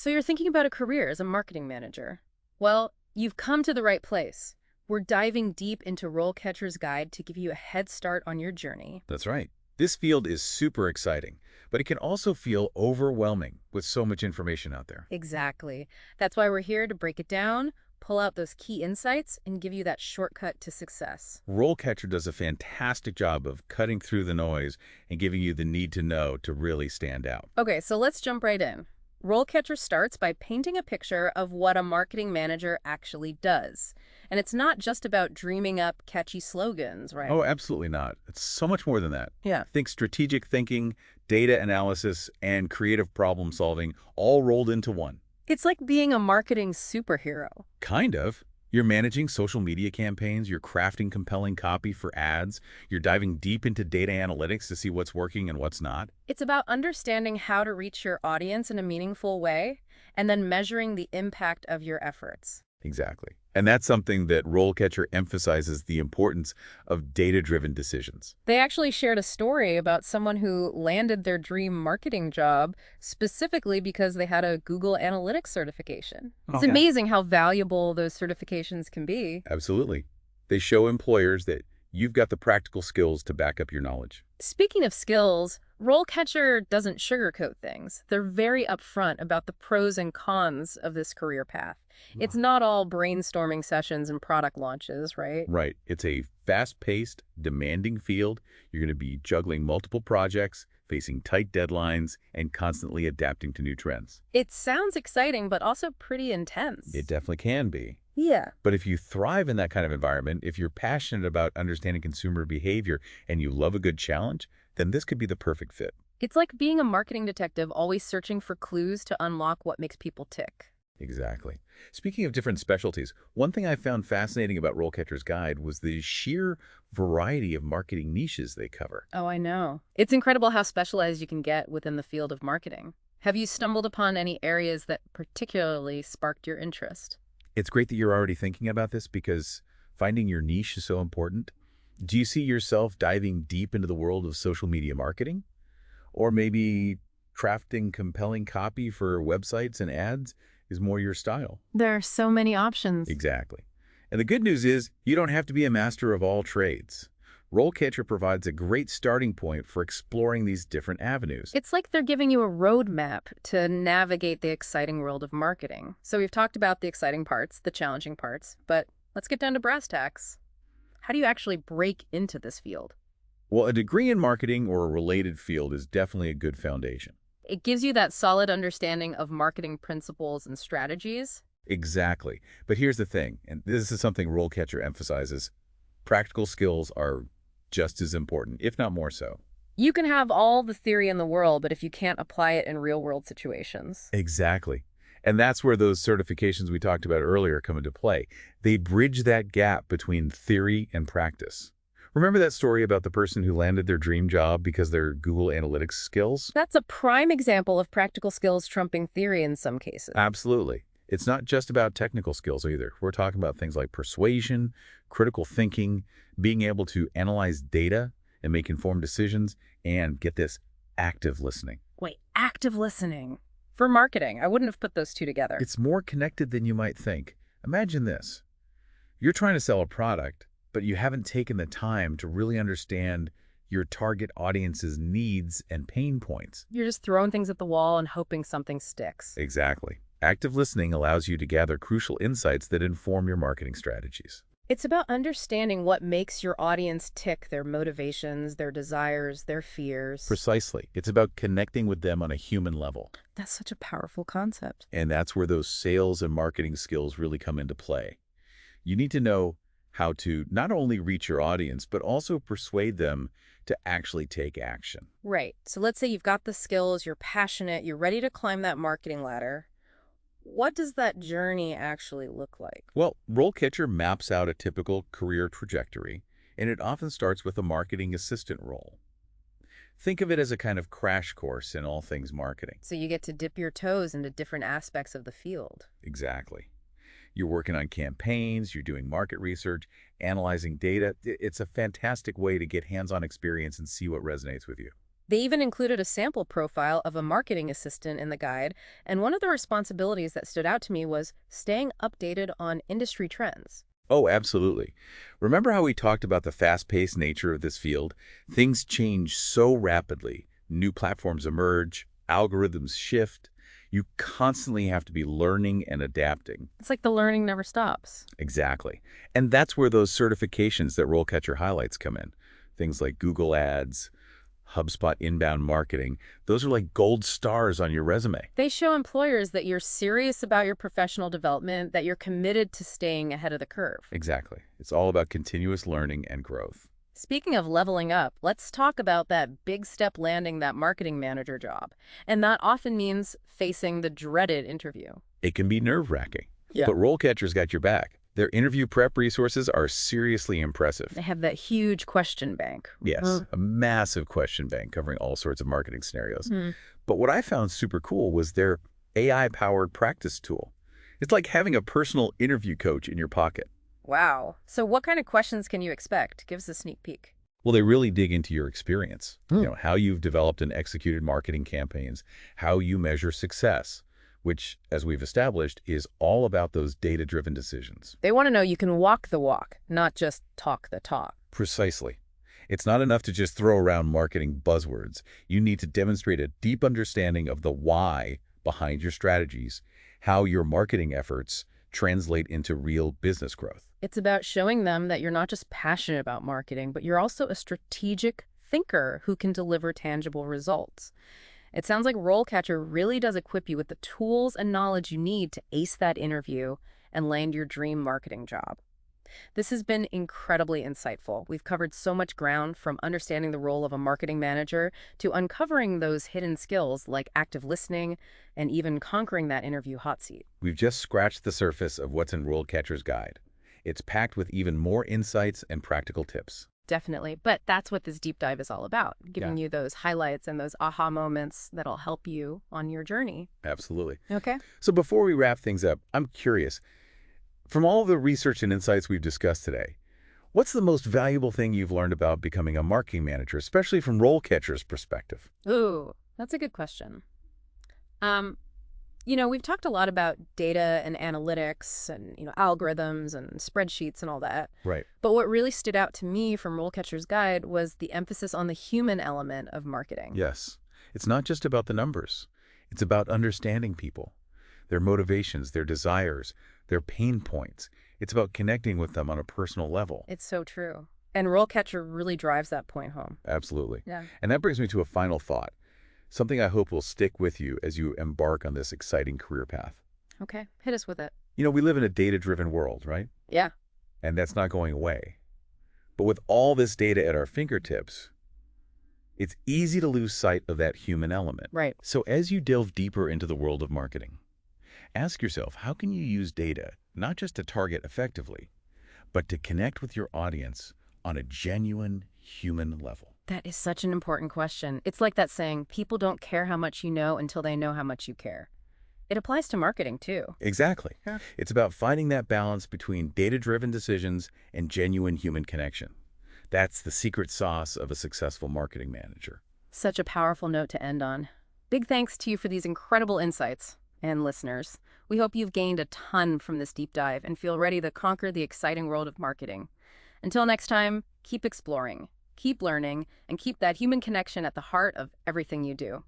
So you're thinking about a career as a marketing manager. Well, you've come to the right place. We're diving deep into RoleCatcher's guide to give you a head start on your journey. That's right. This field is super exciting, but it can also feel overwhelming with so much information out there. Exactly. That's why we're here to break it down, pull out those key insights, and give you that shortcut to success. RoleCatcher does a fantastic job of cutting through the noise and giving you the need to know to really stand out. Okay, so let's jump right in. RoleCatcher starts by painting a picture of what a marketing manager actually does. And it's not just about dreaming up catchy slogans, right? Oh, absolutely not. It's so much more than that. Yeah. Think strategic thinking, data analysis, and creative problem solving all rolled into one. It's like being a marketing superhero. Kind of. You're managing social media campaigns, you're crafting compelling copy for ads, you're diving deep into data analytics to see what's working and what's not. It's about understanding how to reach your audience in a meaningful way and then measuring the impact of your efforts. Exactly. And that's something that RoleCatcher emphasizes the importance of data-driven decisions. They actually shared a story about someone who landed their dream marketing job specifically because they had a Google Analytics certification. It's Yeah. amazing how valuable those certifications can be. Absolutely. They show employers that you've got the practical skills to back up your knowledge. Speaking of skills, RoleCatcher doesn't sugarcoat things. They're very upfront about the pros and cons of this career path. It's not all brainstorming sessions and product launches, right? Right. It's a fast-paced, demanding field. You're going to be juggling multiple projects, facing tight deadlines, and constantly adapting to new trends. It sounds exciting, but also pretty intense. It definitely can be. Yeah. But if you thrive in that kind of environment, if you're passionate about understanding consumer behavior and you love a good challenge, then this could be the perfect fit. It's like being a marketing detective, always searching for clues to unlock what makes people tick. Exactly. Speaking of different specialties, one thing I found fascinating about RoleCatcher's Guide was the sheer variety of marketing niches they cover. Oh, I know. It's incredible how specialized you can get within the field of marketing. Have you stumbled upon any areas that particularly sparked your interest? It's great that you're already thinking about this because finding your niche is so important. Do you see yourself diving deep into the world of social media marketing? Or maybe crafting compelling copy for websites and ads is more your style? There are so many options. Exactly. And the good news is you don't have to be a master of all trades. RoleCatcher provides a great starting point for exploring these different avenues. It's like they're giving you a roadmap to navigate the exciting world of marketing. So we've talked about the exciting parts, the challenging parts, but let's get down to brass tacks. How do you actually break into this field? Well, a degree in marketing or a related field is definitely a good foundation. It gives you that solid understanding of marketing principles and strategies. Exactly. But here's the thing, and this is something RoleCatcher emphasizes. Practical skills are just as important, if not more so. You can have all the theory in the world, but if you can't apply it in real-world situations. Exactly. And that's where those certifications we talked about earlier come into play. They bridge that gap between theory and practice. Remember that story about the person who landed their dream job because of their Google Analytics skills? That's a prime example of practical skills trumping theory in some cases. Absolutely. It's not just about technical skills either. We're talking about things like persuasion, critical thinking, being able to analyze data and make informed decisions, and get this, active listening. Wait, active listening. For marketing, I wouldn't have put those two together. It's more connected than you might think. Imagine this. You're trying to sell a product, but you haven't taken the time to really understand your target audience's needs and pain points. You're just throwing things at the wall and hoping something sticks. Exactly. Active listening allows you to gather crucial insights that inform your marketing strategies. It's about understanding what makes your audience tick, their motivations, their desires, their fears. Precisely. It's about connecting with them on a human level. That's such a powerful concept. And that's where those sales and marketing skills really come into play. You need to know how to not only reach your audience, but also persuade them to actually take action. Right. So let's say you've got the skills, you're passionate, you're ready to climb that marketing ladder. What does that journey actually look like? Well, RoleCatcher maps out a typical career trajectory, and it often starts with a marketing assistant role. Think of it as a kind of crash course in all things marketing. So you get to dip your toes into different aspects of the field. Exactly. You're working on campaigns, you're doing market research, analyzing data. It's a fantastic way to get hands-on experience and see what resonates with you. They even included a sample profile of a marketing assistant in the guide, and one of the responsibilities that stood out to me was staying updated on industry trends. Oh, absolutely. Remember how we talked about the fast-paced nature of this field? Things change so rapidly. New platforms emerge, algorithms shift. You constantly have to be learning and adapting. It's like the learning never stops. Exactly. And that's where those certifications that RoleCatcher highlights come in. Things like Google Ads, HubSpot inbound marketing. Those are like gold stars on your resume. They show employers that you're serious about your professional development, that you're committed to staying ahead of the curve. Exactly. It's all about continuous learning and growth. Speaking of leveling up, let's talk about that big step landing that marketing manager job. And that often means facing the dreaded interview. It can be nerve-wracking, Yeah. but RoleCatcher's got your back. Their interview prep resources are seriously impressive. They have that huge question bank. Yes, a massive question bank covering all sorts of marketing scenarios. Hmm. But what I found super cool was their AI-powered practice tool. It's like having a personal interview coach in your pocket. Wow. So what kind of questions can you expect? Give us a sneak peek. Well, they really dig into your experience, Hmm. how you've developed and executed marketing campaigns, how you measure success, which, as we've established, is all about those data-driven decisions. They want to know you can walk the walk, not just talk the talk. Precisely. It's not enough to just throw around marketing buzzwords. You need to demonstrate a deep understanding of the why behind your strategies, how your marketing efforts translate into real business growth. It's about showing them that you're not just passionate about marketing, but you're also a strategic thinker who can deliver tangible results. It sounds like RoleCatcher really does equip you with the tools and knowledge you need to ace that interview and land your dream marketing job. This has been incredibly insightful. We've covered so much ground, from understanding the role of a marketing manager to uncovering those hidden skills like active listening and even conquering that interview hot seat. We've just scratched the surface of what's in RoleCatcher's guide. It's packed with even more insights and practical tips. Definitely. But that's what this deep dive is all about, giving Yeah. you those highlights and those aha moments that'll help you on your journey. Absolutely. Okay. So before we wrap things up, I'm curious, from all of the research and insights we've discussed today, what's the most valuable thing you've learned about becoming a marketing manager, especially from RoleCatcher's perspective? Ooh, that's a good question. Um, we've talked a lot about data and analytics and, algorithms and spreadsheets and all that. Right. But what really stood out to me from Rolecatcher's Guide was the emphasis on the human element of marketing. Yes. It's not just about the numbers. It's about understanding people, their motivations, their desires, their pain points. It's about connecting with them on a personal level. It's so true. And Rolecatcher really drives that point home. Absolutely. Yeah. And that brings me to a final thought, something I hope will stick with you as you embark on this exciting career path. Okay, hit us with it. We live in a data-driven world, right? Yeah. And that's not going away. But with all this data at our fingertips, it's easy to lose sight of that human element. Right. So as you delve deeper into the world of marketing, ask yourself, how can you use data not just to target effectively, but to connect with your audience on a genuine human level? That is such an important question. It's like that saying, people don't care how much you know until they know how much you care. It applies to marketing, too. Exactly. Yeah. It's about finding that balance between data-driven decisions and genuine human connection. That's the secret sauce of a successful marketing manager. Such a powerful note to end on. Big thanks to you for these incredible insights. And listeners, we hope you've gained a ton from this deep dive and feel ready to conquer the exciting world of marketing. Until next time, keep exploring, keep learning, and keep that human connection at the heart of everything you do.